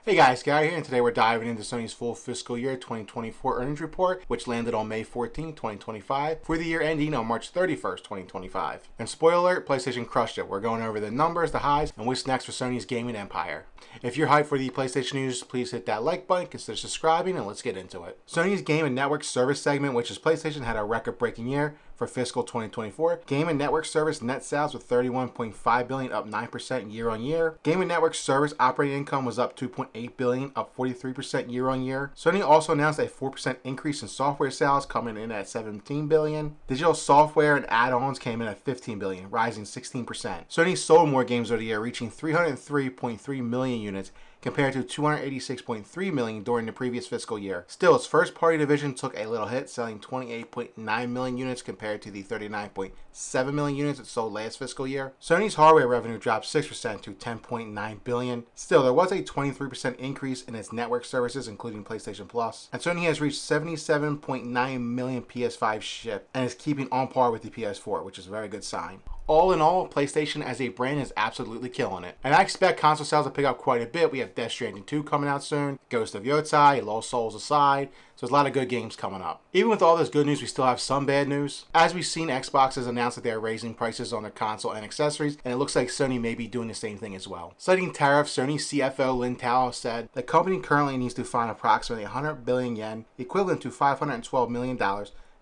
Hey guys, Gary here, and today we're diving into Sony's full fiscal year 2024 earnings report, which landed on May 14, 2025, for the year ending on March 31st, 2025. And spoiler alert, PlayStation crushed it. We're going over the numbers, the highs, and what's next for Sony's gaming empire. If you're hyped for the PlayStation news, please hit that like button, consider subscribing, and let's get into it. Sony's Game and Network Service segment, which is PlayStation, had a record-breaking year for fiscal 2024. Game and Network Service net sales were $31.5 billion, up 9% year on year. Game and Network Service operating income was up $2.8 billion, up 43% year on year. Sony also announced a 4% increase in software sales, coming in at $17 billion. Digital software and add-ons came in at $15 billion, rising 16%. Sony sold more games over the year, reaching 303.3 million units, compared to 286.3 million during the previous fiscal year. Still, its first-party division took a little hit, selling 28.9 million units compared to the 39.7 million units it sold last fiscal year. Sony's hardware revenue dropped 6% to 10.9 billion. Still, there was a 23% increase in its network services, including PlayStation Plus, and Sony has reached 77.9 million PS5 shipped and is keeping on par with the PS4, which is a very good sign. All in all, PlayStation as a brand is absolutely killing it. And I expect console sales to pick up quite a bit. We have Death Stranding 2 coming out soon, Ghost of Yotei, Lost Souls aside. So there's a lot of good games coming up. Even with all this good news, we still have some bad news. As we've seen, Xbox has announced that they're raising prices on their console and accessories, and it looks like Sony may be doing the same thing as well. Citing tariffs, Sony CFO Lin Tao said the company currently needs to find approximately 100 billion yen, equivalent to $512 million,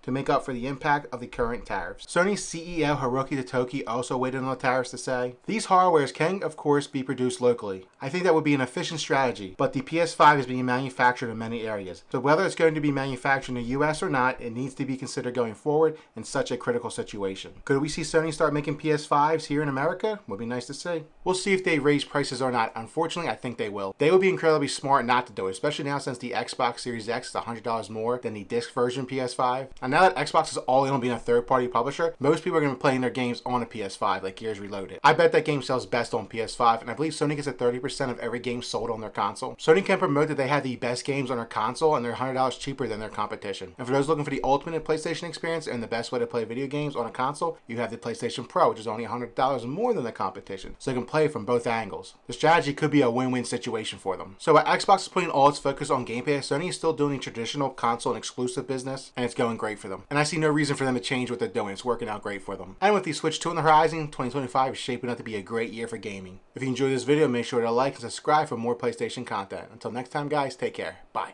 to make up for the impact of the current tariffs. Sony's CEO Hiroki Totoki also weighed in on the tariffs to say, "These hardwares can, of course, be produced locally. I think that would be an efficient strategy, but the PS5 is being manufactured in many areas. So whether it's going to be manufactured in the US or not, it needs to be considered going forward in such a critical situation." Could we see Sony start making PS5s here in America? Would be nice to see. We'll see if they raise prices or not. Unfortunately, I think they will. They would be incredibly smart not to do it, especially now since the Xbox Series X is $100 more than the disc version PS5. And now that Xbox is all in on being a third-party publisher, most people are going to be playing their games on a PS5, like Gears Reloaded. I bet that game sells best on PS5, and I believe Sony gets a 30% of every game sold on their console. Sony can promote that they have the best games on their console, and they're $100 cheaper than their competition. And for those looking for the ultimate PlayStation experience and the best way to play video games on a console, you have the PlayStation Pro, which is only $100 more than the competition, so you can play from both angles. The strategy could be a win-win situation for them. So while Xbox is putting all its focus on Game Pass, Sony is still doing the traditional console and exclusive business, and it's going great for them. And I see no reason for them to change what they're doing. It's working out great for them. And with the Switch 2 on the horizon, 2025 is shaping up to be a great year for gaming. If you enjoyed this video, make sure to like and subscribe for more PlayStation content. Until next time, guys, take care. Bye.